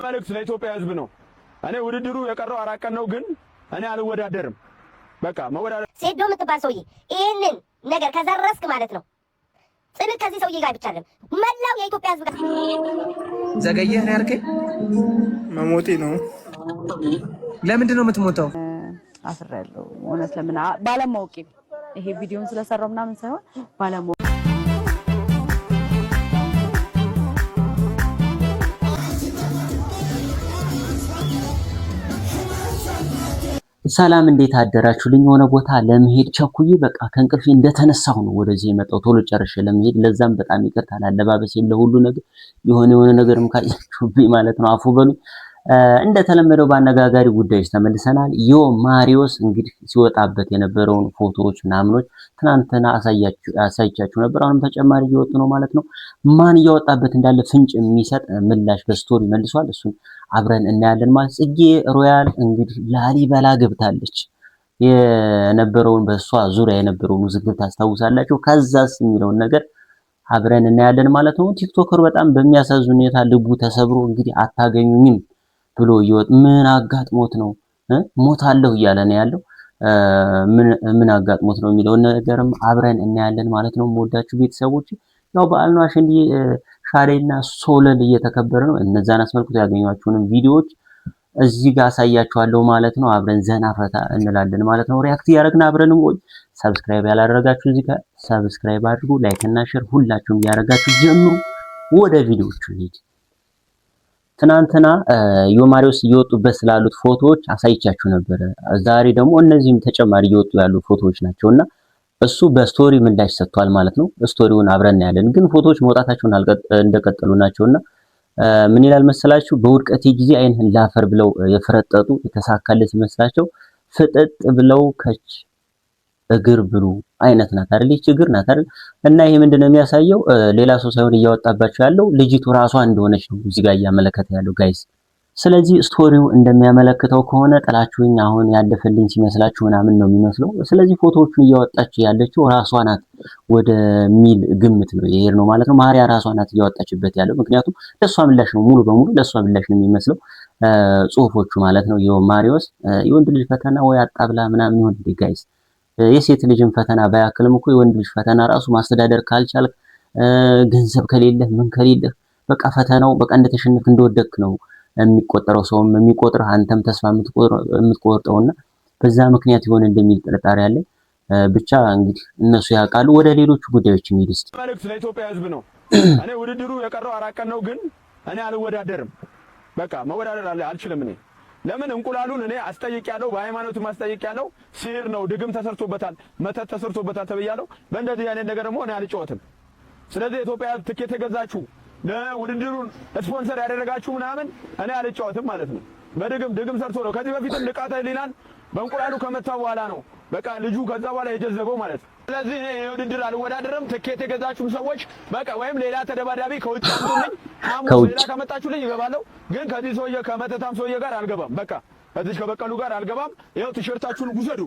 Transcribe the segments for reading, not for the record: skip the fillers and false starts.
መልእክት ለኢትዮጵያ ሕዝብ ነው። እኔ ውድድሩ የቀረው 4 ቀን ነው፣ ግን እኔ አልወዳደርም። በቃ መወዳደር ሴዶ የምትባል ሰውዬ ይሄንን ነገር ከዘረስክ ማለት ነው ጽድቅ ከዚህ ሰውዬ ጋር ብቻ አይደለም መላው የኢትዮጵያ ሕዝብ ጋር ዘገየህ ነው ያልከኝ? መሞቴ ነው። ለምንድን ነው የምትሞተው? አፍሬያለሁ እውነት ለምን ባለማወቄ ይሄ ቪዲዮን ስለሰራው ምናምን ሳይሆን ባለማወቄ። ሰላም እንዴት አደራችሁልኝ? የሆነ ቦታ ለመሄድ ቸኩዬ በቃ ከእንቅልፌ እንደተነሳሁ ነው ወደዚህ የመጣው ቶሎ ጨርሼ ለመሄድ። ለዛም በጣም ይቅርታ አለባበሴም ለሁሉ ነገር የሆነ ነገርም ካያችሁብኝ ማለት ነው አፉ በሉኝ። እንደተለመደው በአነጋጋሪ ጉዳዮች ተመልሰናል። ዮ ማሪዮስ እንግዲህ ሲወጣበት የነበረውን ፎቶዎች ምናምኖች ትናንትና አሳይቻችሁ ነበር። አሁንም ተጨማሪ እየወጡ ነው ማለት ነው። ማን እያወጣበት እንዳለ ፍንጭ የሚሰጥ ምላሽ በስቶሪ መልሷል። እሱን አብረን እናያለን ማለት። ጽጌ ሮያል እንግዲህ ላሊበላ ገብታለች። የነበረውን በሷ ዙሪያ የነበረውን ውዝግብ ታስታውሳላችሁ። ከዛስ የሚለውን ነገር አብረን እናያለን ማለት ነው። ቲክቶከር በጣም በሚያሳዝን ሁኔታ ልቡ ተሰብሮ እንግዲህ አታገኙኝም ብሎ ይወጥ ምን አጋጥሞት ነው ሞታለሁ እያለ ነው ያለው። ምን አጋጥሞት ነው የሚለው ነገርም አብረን እናያለን ማለት ነው። የምወዳችሁ ቤተሰቦች ያው በዓል ነው አሸንዲ ሻሬና ሶለል እየተከበረ ነው። እነዛን አስመልክቶ ያገኟችሁንም ቪዲዮዎች እዚህ ጋር አሳያችኋለሁ ማለት ነው። አብረን ዘና ፈታ እንላለን ማለት ነው። ሪአክት ያደረግን አብረን እንቆይ። ሰብስክራይብ ያላደረጋችሁ እዚህ ጋር ሰብስክራይብ አድርጉ። ላይክ እና ሼር ሁላችሁም ያደረጋችሁ ጀምሩ። ወደ ቪዲዮዎቹ እንሂድ። ትናንትና ዮማሪዮስ እየወጡበት ስላሉት ፎቶዎች አሳይቻችሁ ነበር። ዛሬ ደግሞ እነዚህም ተጨማሪ እየወጡ ያሉ ፎቶዎች ናቸውና እሱ በስቶሪ ምላሽ ሰጥቷል ማለት ነው። ስቶሪውን አብረን ያለን ግን ፎቶዎች መውጣታቸውን እንደቀጠሉ ናቸውና ምን ይላል መሰላችሁ? በውድቀቴ ጊዜ አይንህን ላፈር ብለው የፈረጠጡ የተሳካለት ይመስላቸው ፍጥጥ ብለው ከች እግር ብሉ አይነት ናት አይደል? ይህች እግር ናት አይደል? እና ይሄ ምንድነው የሚያሳየው? ሌላ ሰው ሳይሆን እያወጣባቸው ያለው ልጅቱ ራሷ እንደሆነች ነው እዚህ ጋር እያመለከተ ያለው ጋይስ። ስለዚህ ስቶሪው እንደሚያመለክተው ከሆነ ጥላችሁኝ አሁን ያለፈልኝ ሲመስላችሁ ምናምን ነው የሚመስለው። ስለዚህ ፎቶዎቹን እያወጣች ያለችው ራሷ ናት ወደ ሚል ግምት ነው ይሄር ነው ማለት ነው። ማርያ ራሷ ናት እያወጣችበት ያለው፣ ምክንያቱም ለሷ ምላሽ ነው፣ ሙሉ በሙሉ ለሷ ምላሽ ነው የሚመስለው ጽሁፎቹ ማለት ነው። የማሪዮስ የወንድ ልጅ ፈተና ወይ አጣብላ ምናምን ይሆን እንዴ ጋይስ? የሴት ልጅን ፈተና ባያክልም እኮ የወንድ ልጅ ፈተና ራሱ ማስተዳደር ካልቻልክ፣ ገንዘብ ከሌለህ፣ ምን ከሌለህ በቃ ፈተናው በቃ እንደተሸነፍክ እንደወደቅክ ነው የሚቆጠረው። ሰውም የሚቆጥር አንተም ተስፋ የምትቆርጠውና በዛ ምክንያት ይሆን እንደሚል ጥርጣሬ አለ። ብቻ እንግዲህ እነሱ ያውቃሉ። ወደ ሌሎቹ ጉዳዮች እንሂድ እስቲ። መልእክት ለኢትዮጵያ ሕዝብ ነው። እኔ ውድድሩ የቀረው 4 ቀን ነው፣ ግን እኔ አልወዳደርም። በቃ መወዳደር አልችልም። እኔ ለምን እንቁላሉን እኔ አስጠይቄያለሁ፣ በሃይማኖትም አስጠይቄያለሁ። ሲር ነው ድግም ተሰርቶበታል፣ መተት ተሰርቶበታል ተብያለሁ። በእንደዚህ አይነት ነገር ደግሞ እኔ አልጫወትም። ስለዚህ ኢትዮጵያ ትኬት የገዛችሁ ለውድድሩን ስፖንሰር ያደረጋችሁ ምናምን እኔ አልጫወትም ማለት ነው። በድግም ሰርቶ ነው። ከዚህ በፊትም ንቃተ ህሊናን በእንቁላሉ ከመታ በኋላ ነው በቃ ልጁ ከዛ በኋላ የጀዘበው ማለት ነው። ስለዚህ እኔ የውድድር አልወዳደርም። ትኬት የገዛችሁ ሰዎች በቃ ወይም ሌላ ተደባዳቢ ከውጭ አምጡልኝ፣ ሌላ ከመጣችሁልኝ ይገባለሁ። ግን ከዚህ ሰውዬ ከመተታም ሰውዬ ጋር አልገባም። በቃ ከዚህ ከበቀሉ ጋር አልገባም። ይኸው ቲሸርታችሁን ውሰዱ።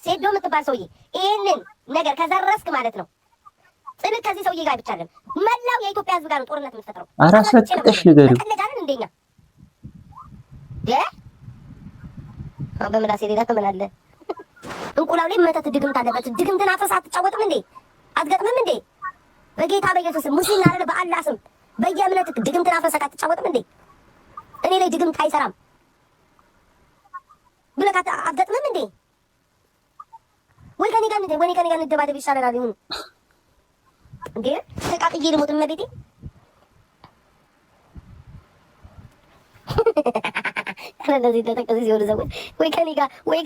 ሴዶ የምትባል ሰውዬ ይሄንን ነገር ከዘረስክ ማለት ነው ጽድቅ ከዚህ ሰውዬ ጋር ብቻ አይደለም መላው የኢትዮጵያ ሕዝብ ጋር ነው ጦርነት የምትፈጥረው። አራሰጥሽ ንገሪው ተቀለጃለን እንደኛ በምላሴ ሌላ ተመላለ እንቁላው ላይ መተት ድግምት አለበት። ድግምትን አፍርስ አትጫወትም እንዴ? አትገጥምም እንዴ? በጌታ በኢየሱስ ሙስሊም አይደለ በአላህ ስም በየእምነት ድግምትን አፍርስ አትጫወትም እንዴ? እኔ ላይ ድግምት አይሰራም ብለህ አትገጥምም እንዴ? ወይ ከኔ ጋር እንደባደብ ይሻላል ይሁን እንዴ? ተቃጥዬ ልሞት እመቤቴ። ስለዚህ ተጠቅቀዚ ሲወደ ዘው ወይ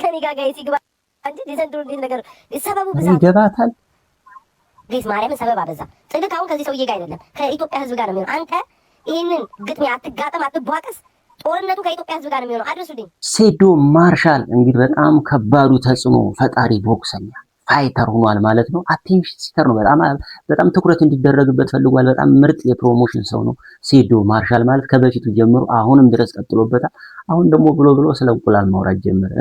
ከኔ ጋር ጋይስ ይግባ እንጂ ዲሰንትሮ እንዴት ነገር ሰበቡ ብዛት ይገባታል። ጋይስ ማርያምን ሰበብ አበዛ። ጽድቅ አሁን ከዚህ ሰውዬ ጋር አይደለም ከኢትዮጵያ ሕዝብ ጋር ነው የሚሆነው። አንተ ይሄንን ግጥሚያ አትጋጠም፣ አትቧቀስ። ጦርነቱ ከኢትዮጵያ ሕዝብ ጋር ነው የሚሆነው። አድርሱልኝ። ሴዶ ማርሻል እንግዲህ በጣም ከባዱ ተጽዕኖ ፈጣሪ ቦክሰኛ ፋይተር ሆኗል ማለት ነው። አቴንሽን ሲከር ነው። በጣም ትኩረት እንዲደረግበት ፈልጓል። በጣም ምርጥ የፕሮሞሽን ሰው ነው ሴዶ ማርሻል ማለት ከበፊቱ ጀምሮ አሁንም ድረስ ቀጥሎበታል። አሁን ደግሞ ብሎ ስለ እንቁላል ማውራት ጀመረ።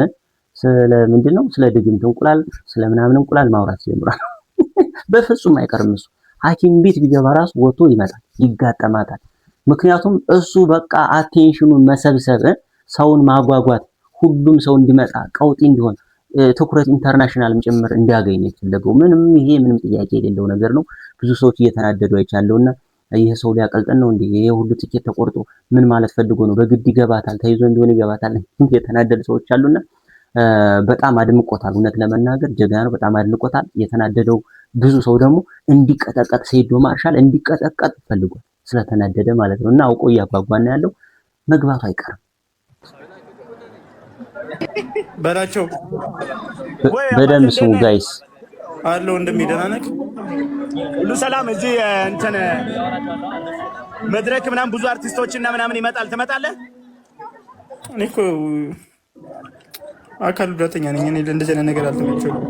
ስለ ምንድነው? ስለ ድግምት እንቁላል፣ ስለ ምናምን እንቁላል ማውራት ጀምሯል። በፍጹም አይቀርም እሱ ሐኪም ቤት ቢገባ ራሱ ወጥቶ ይመጣል፣ ይጋጠማታል። ምክንያቱም እሱ በቃ አቴንሽኑን መሰብሰብ ሰውን ማጓጓት ሁሉም ሰው እንዲመጣ ቀውጢ እንዲሆን ትኩረት ኢንተርናሽናልም ጭምር እንዲያገኝ ነው የፈለገው። ይሄ ምንም ጥያቄ የሌለው ነገር ነው። ብዙ ሰዎች እየተናደዱ አይቻለውና ይሄ ሰው ሊያቀልጠን ነው እንዴ? ይሄ ሁሉ ትኬት ተቆርጦ ምን ማለት ፈልጎ ነው? በግድ ይገባታል፣ ተይዞ እንደሆነ ይገባታል የተናደዱ ሰዎች አሉና በጣም አድምቆታል። እውነት ለመናገር ጀግና ነው። በጣም አድንቆታል። የተናደደው ብዙ ሰው ደግሞ እንዲቀጠቀጥ ሰይዶ ማርሻል እንዲቀጠቀጥ ፈልጓል፣ ስለተናደደ ማለት ነው። እና አውቆ እያጓጓና ያለው መግባቱ አይቀርም። በላቸው በደንብ ስሙ ጋይስ አለው እንደሚደናነቅ ሁሉ ሰላም። እዚህ እንትን መድረክ ምናምን ብዙ አርቲስቶችና ምናምን ይመጣል። ትመጣለህ? እኔ እኮ አካል ጉዳተኛ ነኝ። እኔ እንደዚህ አይነት ነገር አልመቸኝም።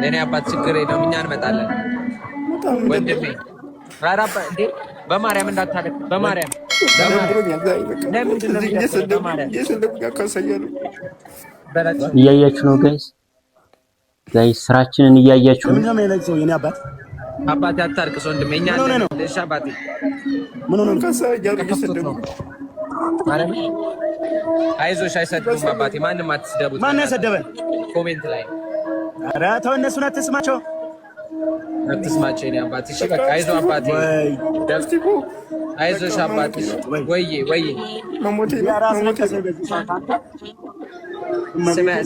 ለኔ አባት ችግር የለውም፣ እኛ እንመጣለን። ወንድሜ ራራባ እንዴ በማርያም እንዳታለቅ፣ በማርያም እያያችሁ ነው ጋይስ ስራችንን እያያችሁ ነው። የኔ አባት አባቴ አታርቅስ ወንድሜ፣ እኛ ለሻ አባቴ ምን ሆነ እየሰደቡ ማርያም አይዞሽ፣ አይሰድቡም አባቴ። ማንም አትስደቡት። ማን ያሰደበን? ኮሜንት ላይ ኧረ ተው፣ እነሱን አትስማቸው፣ አትስማቸው የኔ አባቴ። እሺ በቃ አይዞ አባቴ፣ አይዞሽ አባቴ። ወይ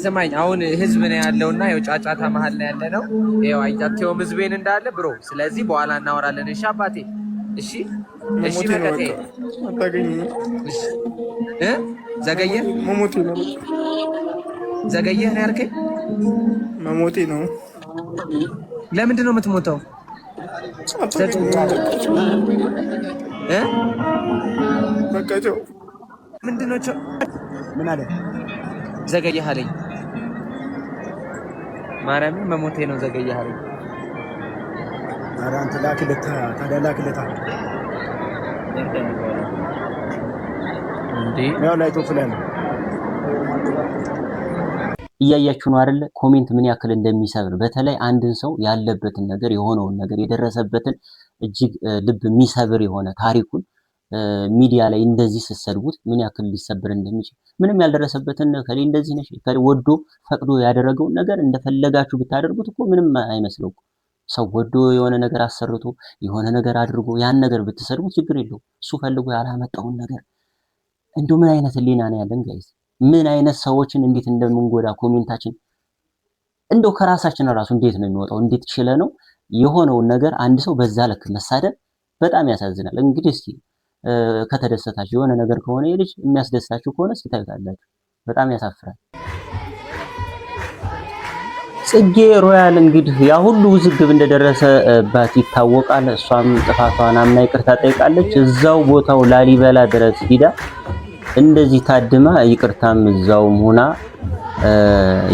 ስማኝ፣ አሁን ህዝብ ነው ያለውና ያው ጫጫታ መሀል ላይ ያለ ነው። ያው አይታቴውም ህዝቤን እንዳለ ብሮ። ስለዚህ በኋላ እናወራለን። እሺ አባቴ፣ እሺ በቀጤ ዘገየ ነው ያልከኝ? መሞቴ ነው። ለምንድን ነው የምትሞተው? በቃቸው ምንድን ነው? ምን አለ? ዘገየህ አለኝ። ማርያምን መሞቴ ነው ዘገየህ አለኝ። ኧረ አንተ ላክለታ፣ ታዲያ ላክለታ እንዴ ያው ላይ ተወፍላለ። እያያችሁ ነው አይደለ? ኮሜንት ምን ያክል እንደሚሰብር በተለይ አንድን ሰው ያለበትን ነገር የሆነውን ነገር የደረሰበትን እጅግ ልብ የሚሰብር የሆነ ታሪኩን ሚዲያ ላይ እንደዚህ ስትሰድቡት ምን ያክል ሊሰብር እንደሚችል ምንም ያልደረሰበትን ከሌ እንደዚህ ነሽ ከሌ ወዶ ፈቅዶ ያደረገውን ነገር እንደፈለጋችሁ ብታደርጉት እኮ ምንም አይመስለው። ሰው ወዶ የሆነ ነገር አሰርቶ የሆነ ነገር አድርጎ ያን ነገር ብትሰድቡት ችግር የለው። እሱ ፈልጎ ያላመጣውን ነገር እንደው ምን አይነት ህሊና ነው ያለን ጋይስ? ምን አይነት ሰዎችን እንዴት እንደምንጎዳ ኮሜንታችን እንደው ከራሳችን ራሱ እንዴት ነው የሚወጣው? እንዴት ችለ ነው የሆነውን ነገር አንድ ሰው በዛ ልክ መሳደብ በጣም ያሳዝናል። እንግዲህ እስኪ ከተደሰታችሁ የሆነ ነገር ከሆነ የልጅ የሚያስደስታችሁ ከሆነ እስኪ ታዩታላችሁ። በጣም ያሳፍራል። ጽጌ ሮያል እንግዲህ ያ ሁሉ ውዝግብ እንደደረሰባት ይታወቃል። እሷም ጥፋቷን አምና ይቅርታ ጠይቃለች። እዛው ቦታው ላሊበላ ድረስ ሂዳ እንደዚህ ታድማ ይቅርታም እዛውም ሆና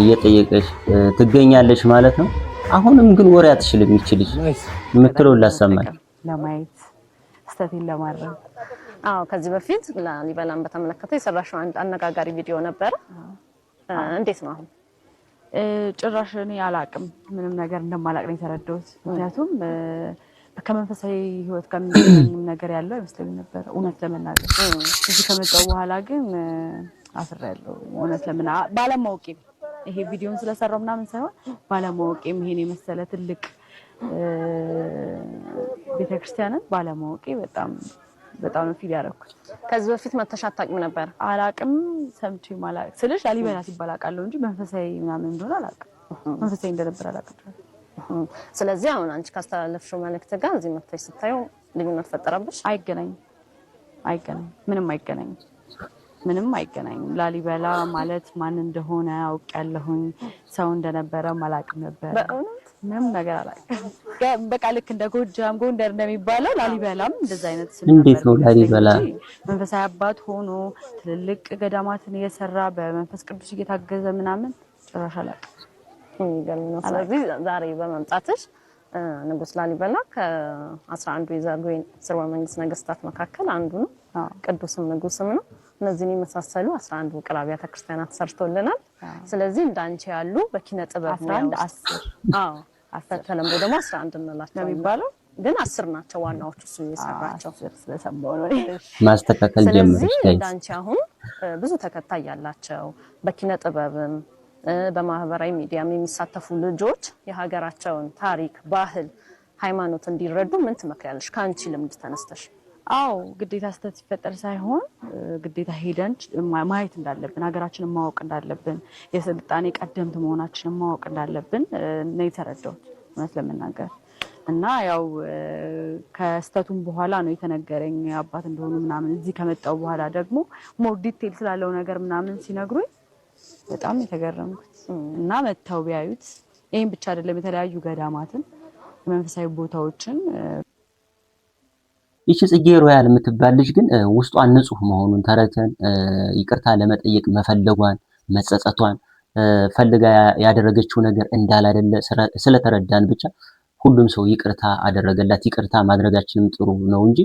እየጠየቀች ትገኛለች ማለት ነው። አሁንም ግን ወሬ አትችልም ይችልሽ የምትለው ላሰማል ለማየት ስተቴን ለማድረግ ከዚህ በፊት ላሊበላን በተመለከተ የሰራሽው አንድ አነጋጋሪ ቪዲዮ ነበር። እንዴት ነው አሁን? ጭራሽ እኔ አላቅም፣ ምንም ነገር እንደማላቅ ነው የተረዳሁት። ምክንያቱም ከመንፈሳዊ ህይወት ጋር የሚገናኝም ነገር ያለው አይመስለኝም ነበር እውነት ለመናገር። እዚህ ከመጣሁ በኋላ ግን አፍሬያለሁ እውነት ባለማወቄም ይሄ ቪዲዮን ስለሰራው ምናምን ሳይሆን ባለማወቄም ይሄን የመሰለ ትልቅ ቤተክርስቲያንን ባለማወቄ በጣም ነው ፊል ያደረኩት። ከዚህ በፊት መተሽ አታውቂም ነበር? አላቅም፣ ሰምቼ ማላቅ ስልሽ ላሊበላ ሲባል አውቃለሁ እንጂ መንፈሳዊ ምናምን እንደሆነ አላቅም። መንፈሳዊ እንደነበር አላቅም። ስለዚህ አሁን አንቺ ካስተላለፍሽው መልእክት ጋር እዚህ መተሽ ስታዩ ልዩነት ፈጠረብሽ? አይገናኝም፣ ምንም አይገናኝም። ላሊበላ ማለት ማን እንደሆነ አውቃለሁኝ። ሰው እንደነበረ አላቅም ነበር። በእውነት ምንም ነገር አላቅም። በቃ ልክ እንደ ጎጃም ጎንደር እንደሚባለው ላሊበላም እንደዛ አይነት ስም እንዴት ነው ላሊበላ መንፈሳዊ አባት ሆኖ ትልልቅ ገዳማትን እየሰራ በመንፈስ ቅዱስ እየታገዘ ምናምን ጭራሽ አላቅም። ስለዚህ ዛሬ በመምጣትሽ ንጉስ ላሊበላ ከ11ዱ የዛጉዌ ስርወ መንግስት ነገስታት መካከል አንዱ ነው። ቅዱስም ንጉስም ነው። እነዚህን የመሳሰሉ 11 ውቅር አብያተ ክርስቲያናት ሰርቶልናል። ስለዚህ እንዳንቺ ያሉ በኪነ ጥበብ 11 10 ተለምዶ ደግሞ 11 እንላቸው ነው የሚባለው። ግን 10 ናቸው ዋናዎቹ እሱ የሰራቸው ስለሰማው ነው ማስተካከል ጀመረች። እንዳንቺ አሁን ብዙ ተከታይ ያላቸው በኪነ ጥበብም በማህበራዊ ሚዲያም የሚሳተፉ ልጆች የሀገራቸውን ታሪክ፣ ባህል፣ ሃይማኖት እንዲረዱ ምን ትመክሪያለሽ ካንቺ ልምድ ተነስተሽ? አው ግዴታ ስተት ሲፈጠር ሳይሆን ግዴታ ሄደን ማየት እንዳለብን ሀገራችንን ማወቅ እንዳለብን የስልጣኔ ቀደምት መሆናችንን ማወቅ እንዳለብን ነው የተረዳሁት ማለት ለመናገር እና ያው ከስተቱም በኋላ ነው የተነገረኝ አባት እንደሆኑ ምናምን እዚህ ከመጣው በኋላ ደግሞ ሞር ዲቴል ስላለው ነገር ምናምን ሲነግሩኝ በጣም የተገረምኩት እና መተው ቢያዩት ይሄን ብቻ አይደለም የተለያዩ ገዳማትን መንፈሳዊ ቦታዎችን ይቺ ጽጌ ሮያል የምትባል ልጅ ግን ውስጧ ንጹህ መሆኑን ተረተን ይቅርታ ለመጠየቅ መፈለጓን መጸጸቷን ፈልጋ ያደረገችው ነገር እንዳላደለ ስለተረዳን ብቻ ሁሉም ሰው ይቅርታ አደረገላት። ይቅርታ ማድረጋችንም ጥሩ ነው እንጂ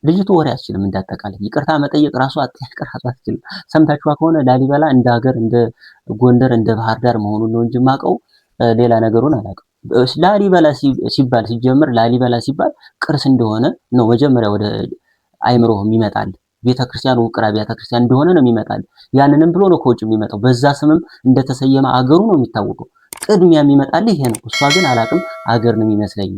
ልጅቱ ወሬ አትችልም። እንዳጠቃላይ ይቅርታ መጠየቅ ራሱ አትችልም። ሰምታችኋ ከሆነ ላሊበላ እንደ ሀገር እንደ ጎንደር እንደ ባህር ዳር መሆኑን ነው እንጂ ማቀው ሌላ ነገሩን አላውቅም። ላሊበላ ሲባል ሲጀምር ላሊበላ ሲባል ቅርስ እንደሆነ ነው መጀመሪያ ወደ አይምሮ የሚመጣል። ቤተክርስቲያኑ ውቅር አብያተ ክርስቲያን እንደሆነ ነው የሚመጣል። ያንንም ብሎ ነው ከውጭ የሚመጣው። በዛ ስምም እንደተሰየመ አገሩ ነው የሚታወቀው። ቅድሚያ የሚመጣል ይሄ ነው። እሷ ግን አላውቅም አገር ነው የሚመስለኝ።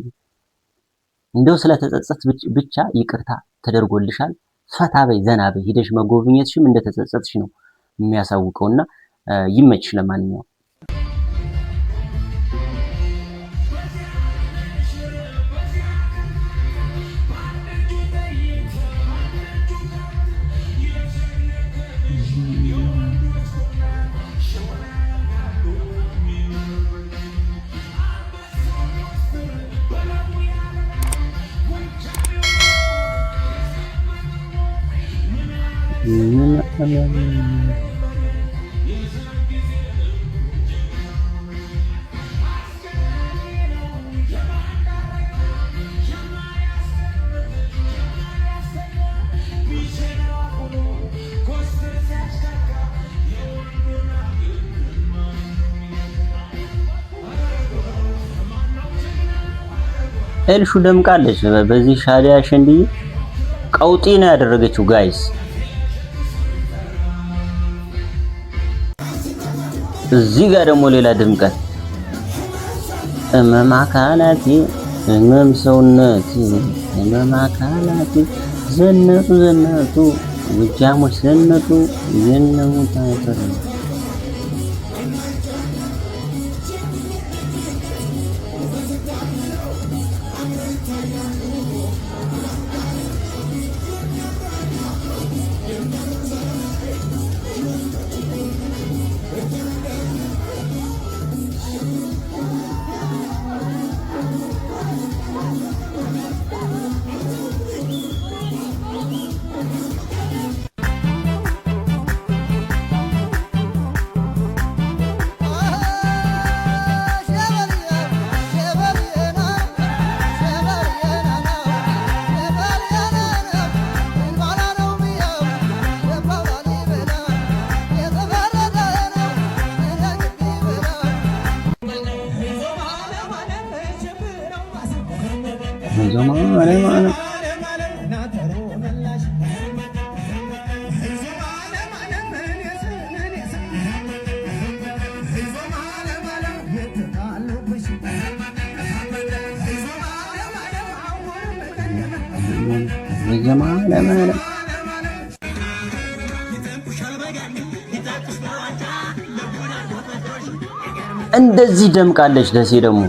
እንደው ስለተጸጸት ብቻ ይቅርታ ተደርጎልሻል፣ ፈታ በይ ዘና በይ፣ ሄደሽ መጎብኘትሽም እንደተጸጸትሽ ነው የሚያሳውቀውና ይመችሽ። ለማንኛውም ኤልሹ ደምቃለች። በዚህ ሻዲያ ሸንዲ ቀውጢ ነው ያደረገችው ጋይስ። እዚህ ጋር ደግሞ ሌላ ድምቀት እመም አካላቴ እመም ሰውነቴ እመም አካላቴ ዘነጡ ዘነጡ ውጃሞች ዘነጡ የነሙ ታተረ እንደዚህ ደምቃለች። ደሴ ደግሞ